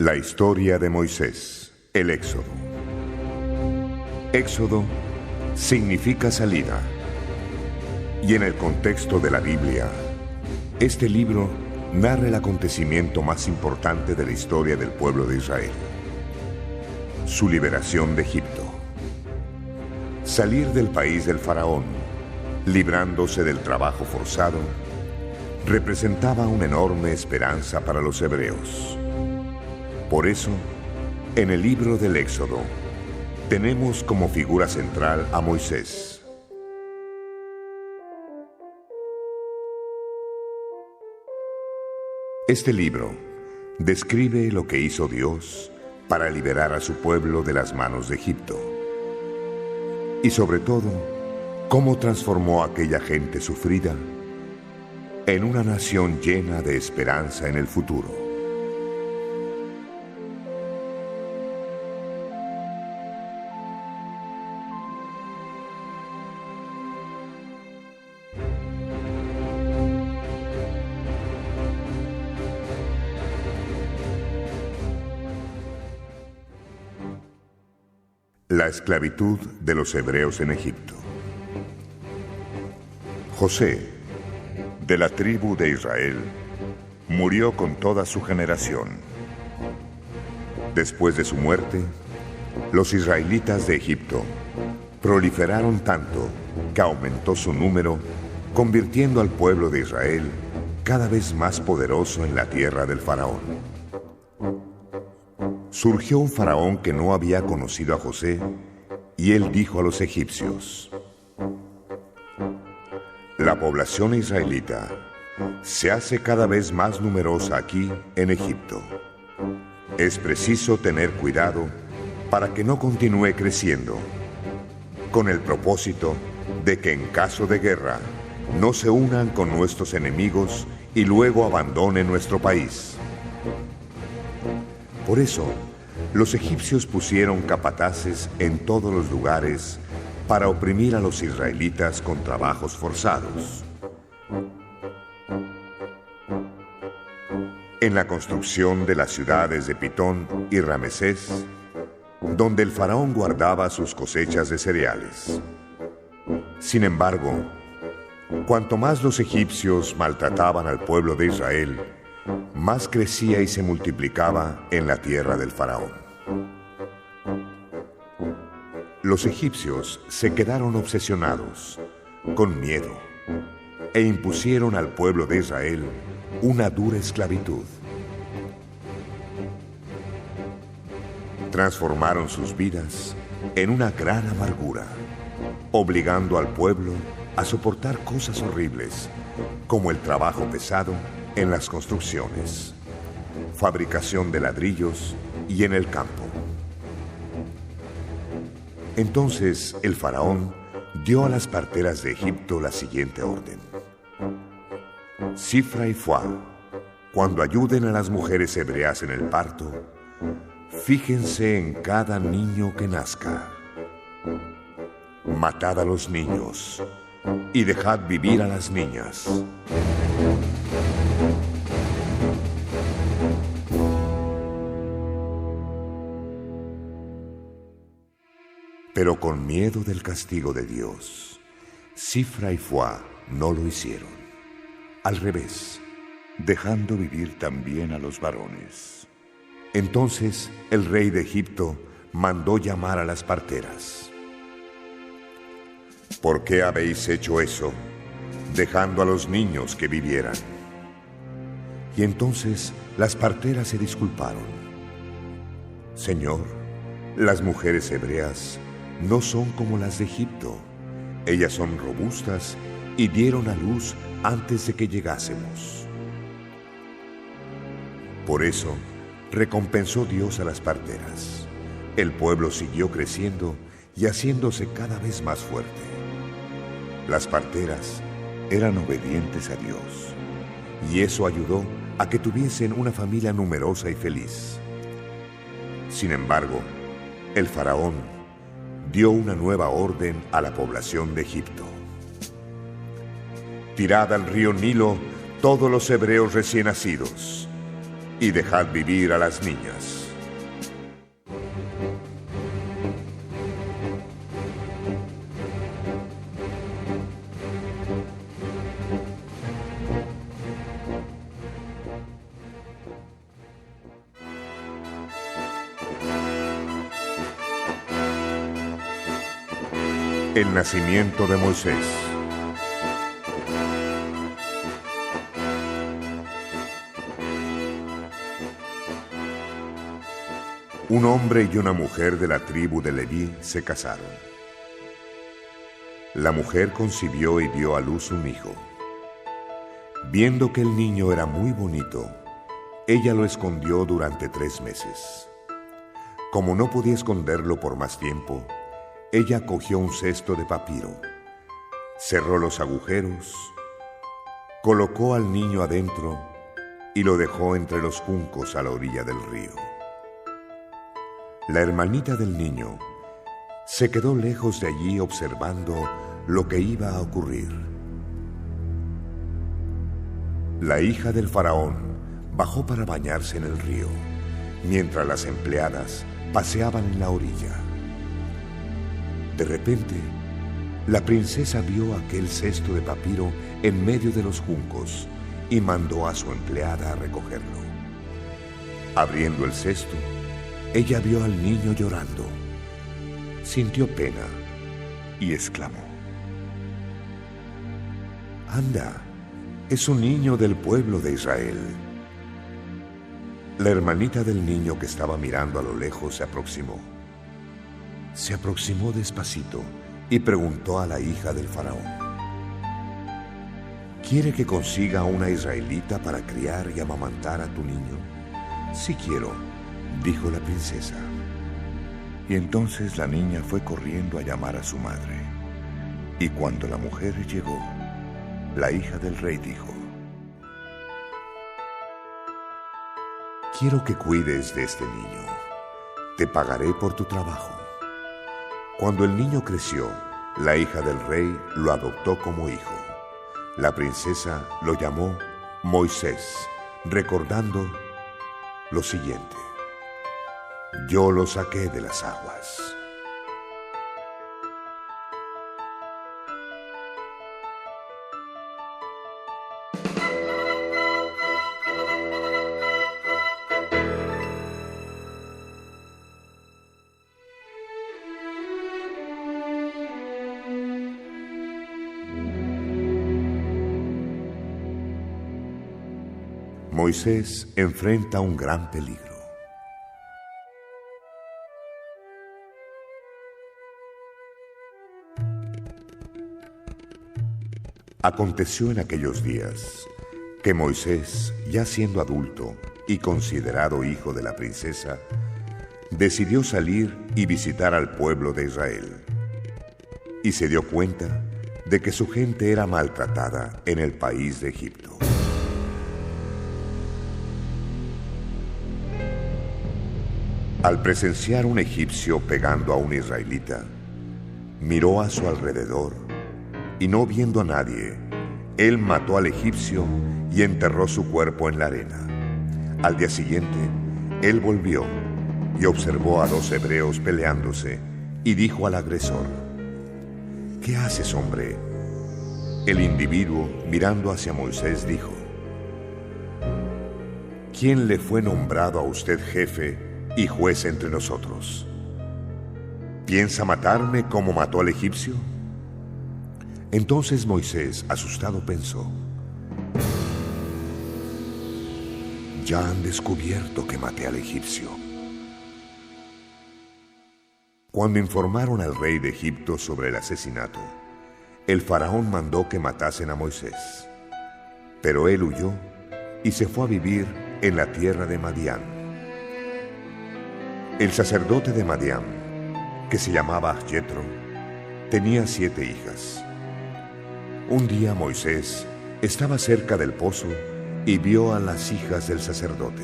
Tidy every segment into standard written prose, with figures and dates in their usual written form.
La historia de Moisés, el Éxodo. Éxodo significa salida. Y en el contexto de la Biblia, este libro narra el acontecimiento más importante de la historia del pueblo de Israel: su liberación de Egipto. Salir del país del faraón, librándose del trabajo forzado, representaba una enorme esperanza para los hebreos. Por eso, en el libro del Éxodo, tenemos como figura central a Moisés. Este libro describe lo que hizo Dios para liberar a su pueblo de las manos de Egipto. Y sobre todo, cómo transformó a aquella gente sufrida en una nación llena de esperanza en el futuro. La esclavitud de los hebreos en Egipto. José, de la tribu de Israel, murió con toda su generación. Después de su muerte, los israelitas de Egipto proliferaron tanto que aumentó su número, convirtiendo al pueblo de Israel cada vez más poderoso en la tierra del faraón. Surgió un faraón que no había conocido a José, y él dijo a los egipcios: la población israelita se hace cada vez más numerosa aquí en Egipto. Es preciso tener cuidado para que no continúe creciendo, con el propósito de que en caso de guerra no se unan con nuestros enemigos y luego abandonen nuestro país. Por eso, los egipcios pusieron capataces en todos los lugares para oprimir a los israelitas con trabajos forzados. En la construcción de las ciudades de Pitón y Ramesés, donde el faraón guardaba sus cosechas de cereales. Sin embargo, cuanto más los egipcios maltrataban al pueblo de Israel, más crecía y se multiplicaba en la tierra del faraón. Los egipcios se quedaron obsesionados, con miedo, e impusieron al pueblo de Israel una dura esclavitud. Transformaron sus vidas en una gran amargura, obligando al pueblo a soportar cosas horribles, como el trabajo pesado en las construcciones, fabricación de ladrillos y en el campo. Entonces el faraón dio a las parteras de Egipto la siguiente orden: Sifra y Fuá, cuando ayuden a las mujeres hebreas en el parto, fíjense en cada niño que nazca. Matad a los niños y dejad vivir a las niñas. Pero con miedo del castigo de Dios, Sifra y Fuá no lo hicieron. Al revés, dejando vivir también a los varones. Entonces el rey de Egipto mandó llamar a las parteras. ¿Por qué habéis hecho eso, dejando a los niños que vivieran? Y entonces las parteras se disculparon. Señor, las mujeres hebreas no son como las de Egipto. Ellas son robustas y dieron a luz antes de que llegásemos. Por eso, recompensó Dios a las parteras. El pueblo siguió creciendo y haciéndose cada vez más fuerte. Las parteras eran obedientes a Dios, y eso ayudó a que tuviesen una familia numerosa y feliz. Sin embargo, el faraón dio una nueva orden a la población de Egipto: tirad al río Nilo todos los hebreos recién nacidos, y dejad vivir a las niñas. El nacimiento de Moisés. Un hombre y una mujer de la tribu de Leví se casaron. La mujer concibió y dio a luz un hijo. Viendo que el niño era muy bonito, ella lo escondió durante 3 meses. Como no podía esconderlo por más tiempo, ella cogió un cesto de papiro, cerró los agujeros, colocó al niño adentro y lo dejó entre los juncos a la orilla del río. La hermanita del niño se quedó lejos de allí observando lo que iba a ocurrir. La hija del faraón bajó para bañarse en el río, mientras las empleadas paseaban en la orilla. De repente, la princesa vio aquel cesto de papiro en medio de los juncos y mandó a su empleada a recogerlo. Abriendo el cesto, ella vio al niño llorando. Sintió pena y exclamó: «Anda, es un niño del pueblo de Israel». La hermanita del niño, que estaba mirando a lo lejos, se aproximó. Se aproximó despacito y preguntó a la hija del faraón: ¿quiere que consiga a una israelita para criar y amamantar a tu niño? Sí quiero, dijo la princesa. Y entonces la niña fue corriendo a llamar a su madre. Y cuando la mujer llegó, la hija del rey dijo: quiero que cuides de este niño. Te pagaré por tu trabajo. Cuando el niño creció, la hija del rey lo adoptó como hijo. La princesa lo llamó Moisés, recordando lo siguiente: yo lo saqué de las aguas. Moisés enfrenta un gran peligro. Aconteció en aquellos días que Moisés, ya siendo adulto y considerado hijo de la princesa, decidió salir y visitar al pueblo de Israel. Y se dio cuenta de que su gente era maltratada en el país de Egipto. Al presenciar un egipcio pegando a un israelita, miró a su alrededor y, no viendo a nadie, él mató al egipcio y enterró su cuerpo en la arena. Al día siguiente, él volvió y observó a 2 hebreos peleándose y dijo al agresor: ¿qué haces, hombre? El individuo, mirando hacia Moisés, dijo: ¿quién le fue nombrado a usted jefe y juez entre nosotros? ¿Piensa matarme como mató al egipcio? Entonces Moisés, asustado, pensó: ya han descubierto que maté al egipcio. Cuando informaron al rey de Egipto sobre el asesinato, el faraón mandó que matasen a Moisés. Pero él huyó y se fue a vivir en la tierra de Madián. El sacerdote de Madián, que se llamaba Jetro, tenía 7 hijas. Un día Moisés estaba cerca del pozo y vio a las hijas del sacerdote.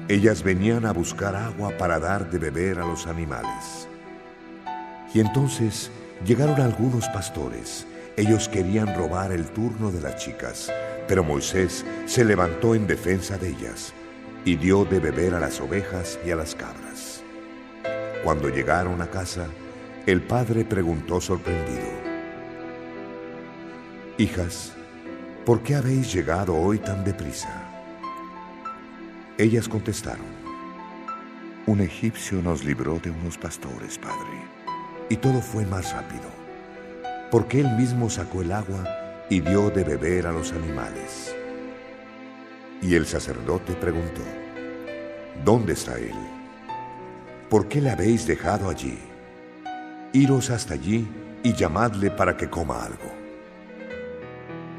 Ellas venían a buscar agua para dar de beber a los animales. Y entonces llegaron algunos pastores. Ellos querían robar el turno de las chicas, pero Moisés se levantó en defensa de ellas y dio de beber a las ovejas y a las cabras. Cuando llegaron a casa, el padre preguntó sorprendido: «Hijas, ¿por qué habéis llegado hoy tan deprisa?». Ellas contestaron: «Un egipcio nos libró de unos pastores, padre, y todo fue más rápido, porque él mismo sacó el agua y dio de beber a los animales». Y el sacerdote preguntó: «¿Dónde está él? ¿Por qué le habéis dejado allí? Iros hasta allí y llamadle para que coma algo».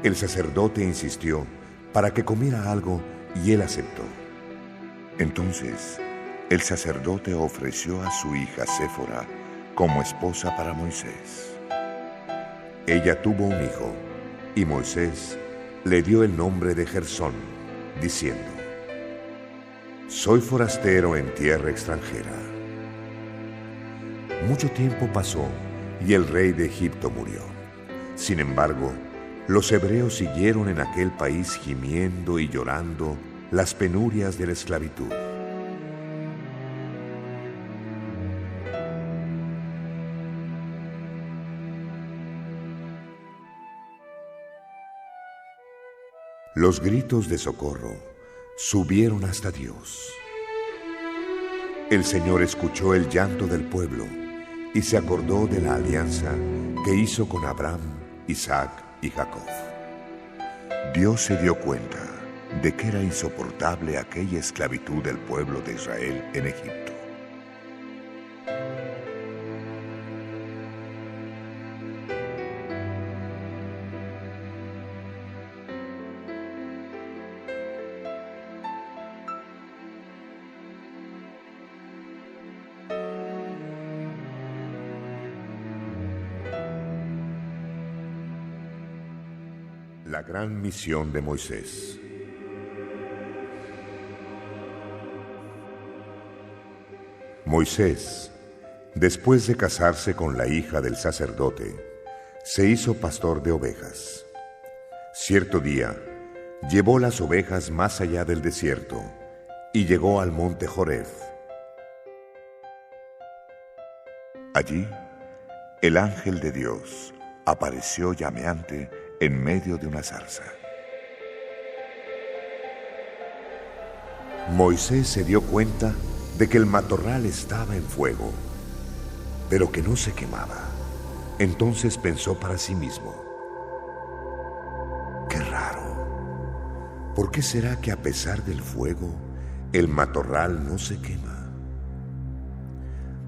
El sacerdote insistió para que comiera algo y él aceptó. Entonces, el sacerdote ofreció a su hija Séfora como esposa para Moisés. Ella tuvo un hijo y Moisés le dio el nombre de Gersón, diciendo: «Soy forastero en tierra extranjera». Mucho tiempo pasó y el rey de Egipto murió. Sin embargo, los hebreos siguieron en aquel país gimiendo y llorando las penurias de la esclavitud. Los gritos de socorro subieron hasta Dios. El Señor escuchó el llanto del pueblo y se acordó de la alianza que hizo con Abraham, Isaac y Jacob. Dios se dio cuenta de que era insoportable aquella esclavitud del pueblo de Israel en Egipto. La gran misión de Moisés. Moisés, después de casarse con la hija del sacerdote, se hizo pastor de ovejas. Cierto día, llevó las ovejas más allá del desierto y llegó al monte Joreb. Allí, el ángel de Dios apareció llameante en medio de una zarza. Moisés se dio cuenta de que el matorral estaba en fuego, pero que no se quemaba. Entonces pensó para sí mismo: «Qué raro. ¿Por qué será que a pesar del fuego, el matorral no se quema?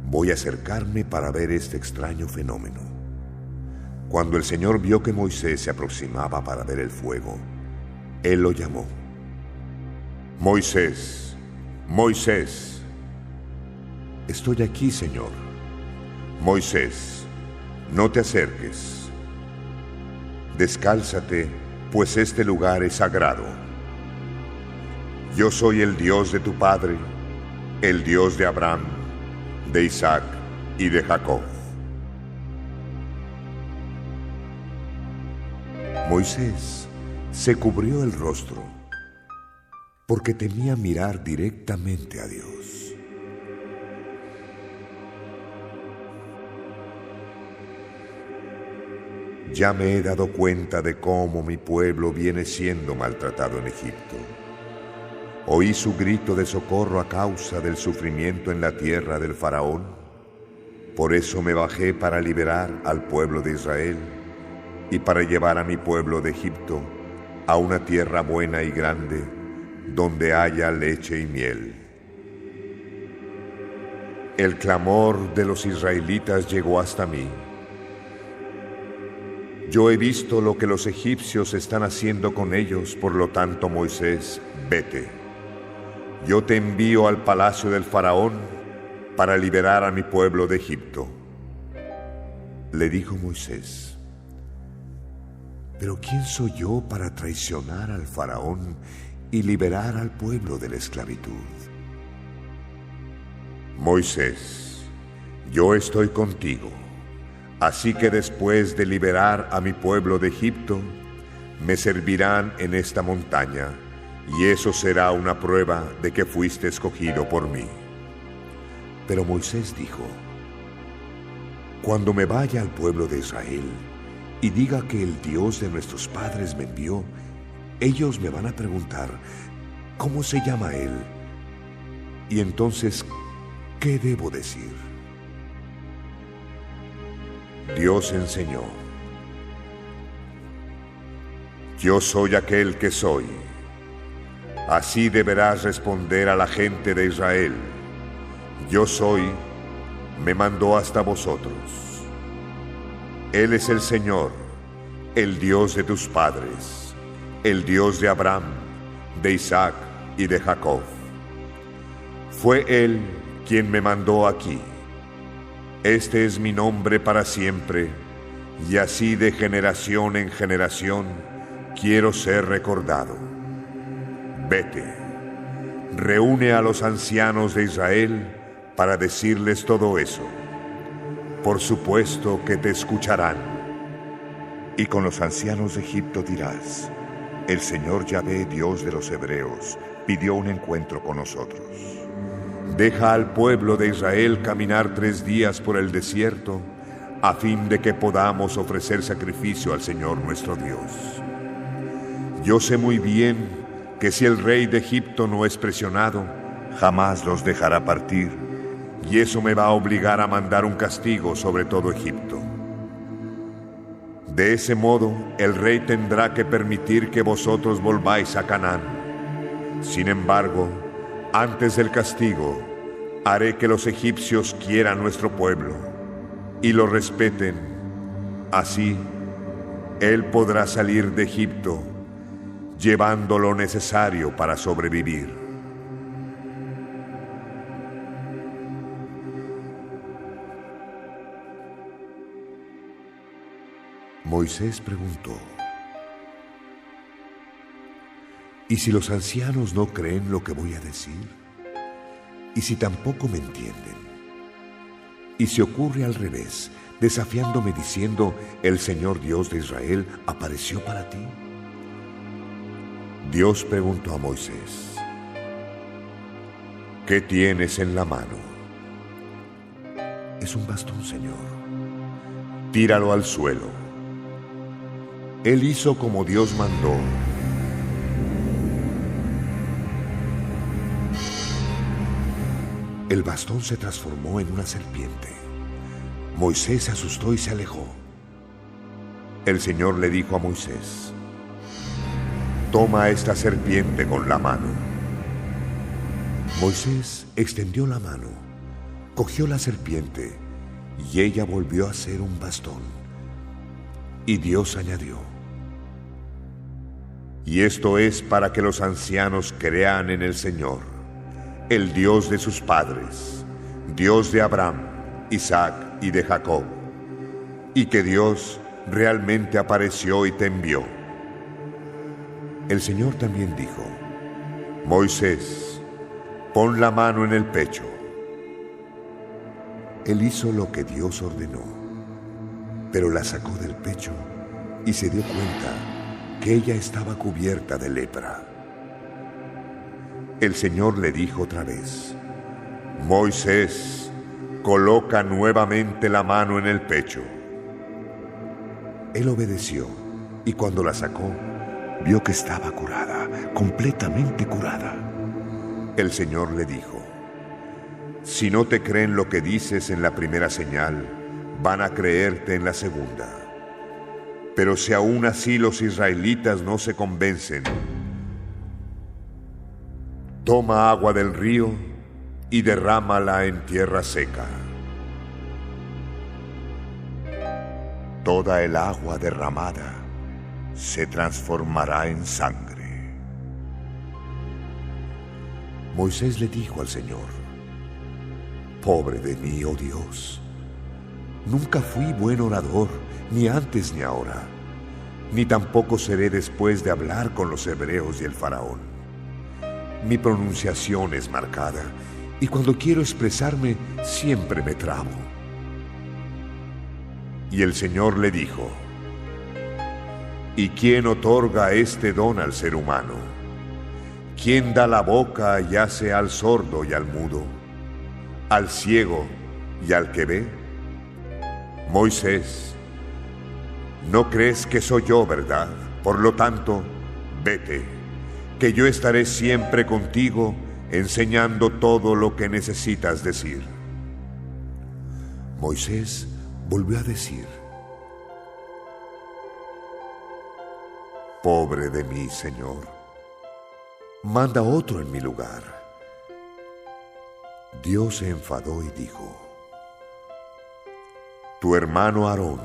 Voy a acercarme para ver este extraño fenómeno». Cuando el Señor vio que Moisés se aproximaba para ver el fuego, Él lo llamó: «Moisés, Moisés». «Estoy aquí, Señor». «Moisés, no te acerques. Descálzate, pues este lugar es sagrado. Yo soy el Dios de tu padre, el Dios de Abraham, de Isaac y de Jacob». Moisés se cubrió el rostro porque temía mirar directamente a Dios. «Ya me he dado cuenta de cómo mi pueblo viene siendo maltratado en Egipto. Oí su grito de socorro a causa del sufrimiento en la tierra del faraón. Por eso me bajé para liberar al pueblo de Israel y para llevar a mi pueblo de Egipto a una tierra buena y grande, donde haya leche y miel». El clamor de los israelitas llegó hasta mí. Yo he visto lo que los egipcios están haciendo con ellos, por lo tanto, Moisés, vete. Yo te envío al palacio del faraón para liberar a mi pueblo de Egipto. Le dijo Moisés: «¿Pero quién soy yo para traicionar al faraón y liberar al pueblo de la esclavitud?» «Moisés, yo estoy contigo, así que después de liberar a mi pueblo de Egipto, me servirán en esta montaña y eso será una prueba de que fuiste escogido por mí. Pero Moisés dijo: cuando me vaya al pueblo de Israel y diga que el Dios de nuestros padres me envió, ellos me van a preguntar: ¿cómo se llama él? Y entonces, ¿qué debo decir? Dios enseñó: yo soy aquel que soy. Así deberás responder a la gente de Israel: yo soy, me mandó hasta vosotros. Él es el Señor, el Dios de tus padres, el Dios de Abraham, de Isaac y de Jacob. Fue Él quien me mandó aquí. Este es mi nombre para siempre, y así de generación en generación quiero ser recordado. Vete, reúne a los ancianos de Israel para decirles todo eso. Por supuesto que te escucharán. Y con los ancianos de Egipto dirás: el Señor Yahvé, Dios de los hebreos, pidió un encuentro con nosotros. Deja al pueblo de Israel caminar 3 días por el desierto, a fin de que podamos ofrecer sacrificio al Señor nuestro Dios. Yo sé muy bien que si el rey de Egipto no es presionado, jamás los dejará partir, y eso me va a obligar a mandar un castigo sobre todo Egipto. De ese modo, el rey tendrá que permitir que vosotros volváis a Canaán. Sin embargo, antes del castigo, haré que los egipcios quieran nuestro pueblo y lo respeten. Así, él podrá salir de Egipto llevando lo necesario para sobrevivir. Moisés preguntó: ¿y si los ancianos no creen lo que voy a decir? ¿Y si tampoco me entienden? ¿Y si ocurre al revés, desafiándome diciendo: el Señor Dios de Israel apareció para ti? Dios preguntó a Moisés: ¿qué tienes en la mano? Es un bastón, Señor. Tíralo al suelo. Él hizo como Dios mandó. El bastón se transformó en una serpiente. Moisés se asustó y se alejó. El Señor le dijo a Moisés: toma esta serpiente con la mano. Moisés extendió la mano, cogió la serpiente, y ella volvió a ser un bastón. Y Dios añadió: y esto es para que los ancianos crean en el Señor, el Dios de sus padres, Dios de Abraham, Isaac y de Jacob, y que Dios realmente apareció y te envió. El Señor también dijo: Moisés, pon la mano en el pecho. Él hizo lo que Dios ordenó, pero la sacó del pecho y se dio cuenta que ella estaba cubierta de lepra. El Señor le dijo otra vez: Moisés, coloca nuevamente la mano en el pecho. Él obedeció, y cuando la sacó, vio que estaba curada, completamente curada. El Señor le dijo: si no te creen lo que dices en la primera señal, van a creerte en la segunda. Pero si aún así los israelitas no se convencen, toma agua del río y derrámala en tierra seca. Toda el agua derramada se transformará en sangre. Moisés le dijo al Señor: pobre de mí, oh Dios, nunca fui buen orador, ni antes ni ahora, ni tampoco seré después de hablar con los hebreos y el faraón. Mi pronunciación es marcada, y cuando quiero expresarme siempre me trabo. Y el Señor le dijo: ¿y quién otorga este don al ser humano? ¿Quién da la boca y hace al sordo y al mudo, al ciego y al que ve? Moisés, no crees que soy yo, ¿verdad? Por lo tanto, vete, que yo estaré siempre contigo, enseñando todo lo que necesitas decir. Moisés volvió a decir: pobre de mí, Señor, manda otro en mi lugar. Dios se enfadó y dijo: tu hermano Aarón,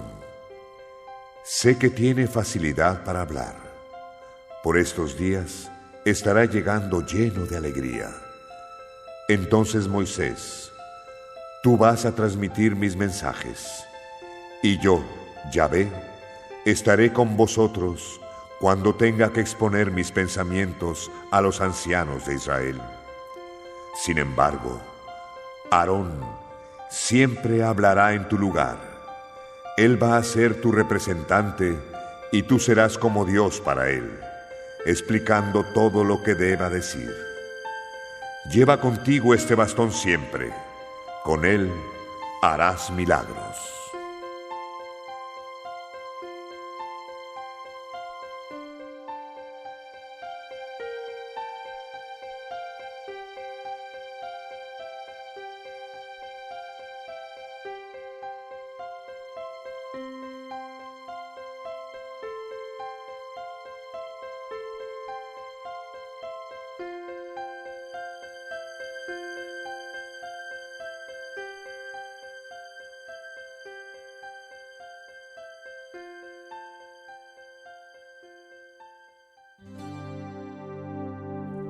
sé que tiene facilidad para hablar. Por estos días estará llegando lleno de alegría. Entonces Moisés, tú vas a transmitir mis mensajes, y yo, Yahvé, estaré con vosotros cuando tenga que exponer mis pensamientos a los ancianos de Israel. Sin embargo, Aarón siempre hablará en tu lugar. Él va a ser tu representante y tú serás como Dios para él, explicando todo lo que deba decir. Lleva contigo este bastón siempre. Con él harás milagros.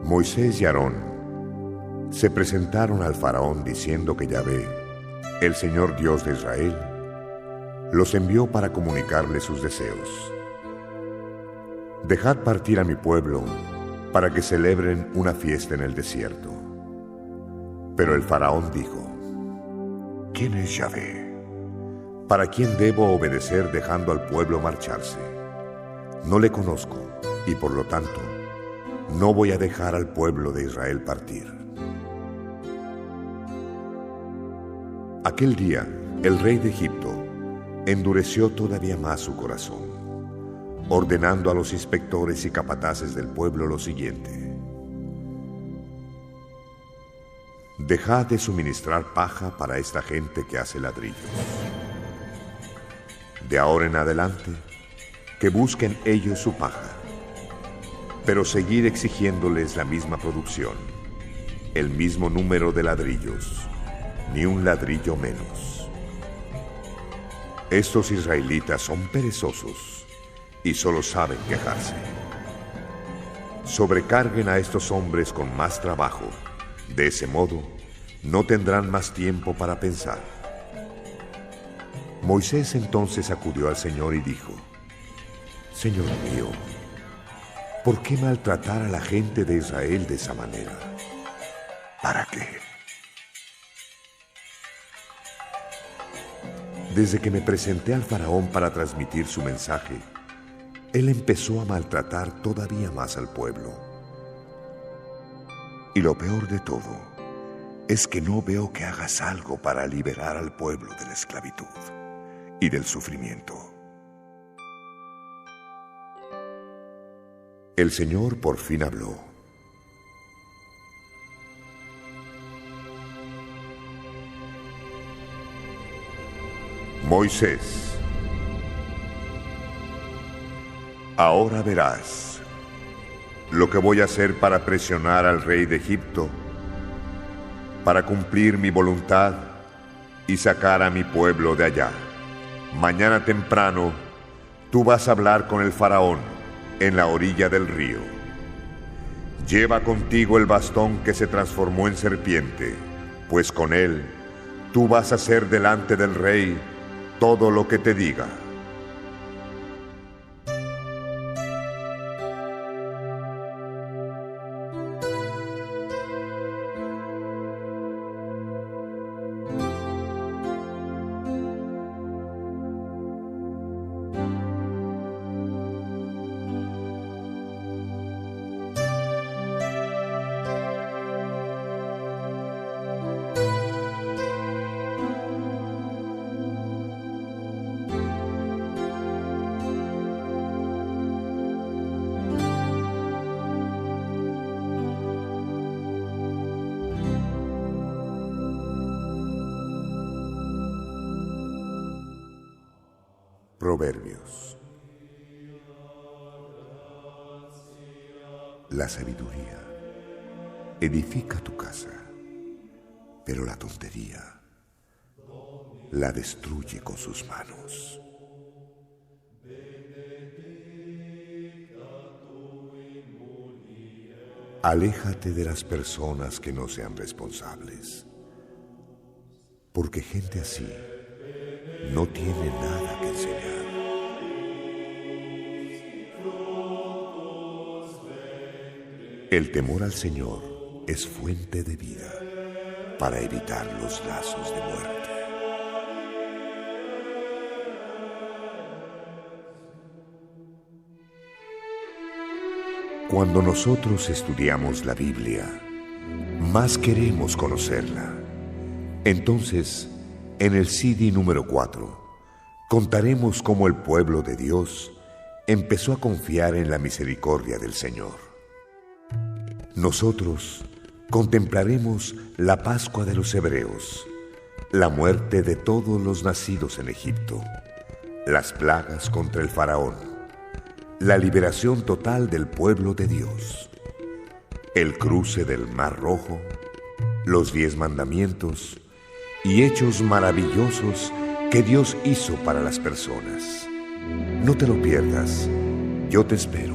Moisés y Aarón se presentaron al faraón diciendo que Yahvé, el Señor Dios de Israel, los envió para comunicarle sus deseos. Dejad partir a mi pueblo para que celebren una fiesta en el desierto. Pero el faraón dijo: ¿quién es Yahvé? ¿Para quién debo obedecer dejando al pueblo marcharse? No le conozco y por lo tanto no voy a dejar al pueblo de Israel partir. Aquel día, el rey de Egipto endureció todavía más su corazón, ordenando a los inspectores y capataces del pueblo lo siguiente: dejad de suministrar paja para esta gente que hace ladrillos. De ahora en adelante, que busquen ellos su paja, pero seguid exigiéndoles la misma producción, el mismo número de ladrillos, ni un ladrillo menos. Estos israelitas son perezosos y solo saben quejarse. Sobrecarguen a estos hombres con más trabajo. De ese modo, no tendrán más tiempo para pensar. Moisés entonces acudió al Señor y dijo: Señor mío, ¿por qué maltratar a la gente de Israel de esa manera? ¿Para qué? Desde que me presenté al faraón para transmitir su mensaje, él empezó a maltratar todavía más al pueblo. Y lo peor de todo es que no veo que hagas algo para liberar al pueblo de la esclavitud y del sufrimiento. El Señor por fin habló. Moisés, ahora verás lo que voy a hacer para presionar al rey de Egipto, para cumplir mi voluntad y sacar a mi pueblo de allá. Mañana temprano, tú vas a hablar con el faraón en la orilla del río. Lleva contigo el bastón que se transformó en serpiente, pues con él tú vas a hacer delante del rey todo lo que te diga. Proverbios. La sabiduría edifica tu casa, pero la tontería la destruye con sus manos. Aléjate de las personas que no sean responsables, porque gente así no tiene nada que enseñar. El temor al Señor es fuente de vida para evitar los lazos de muerte. Cuando nosotros estudiamos la Biblia, más queremos conocerla. Entonces, en el CD número 4, contaremos cómo el pueblo de Dios empezó a confiar en la misericordia del Señor. Nosotros contemplaremos la Pascua de los hebreos, la muerte de todos los nacidos en Egipto, las plagas contra el faraón, la liberación total del pueblo de Dios, el cruce del Mar Rojo, los 10 mandamientos y hechos maravillosos que Dios hizo para las personas. No te lo pierdas, yo te espero.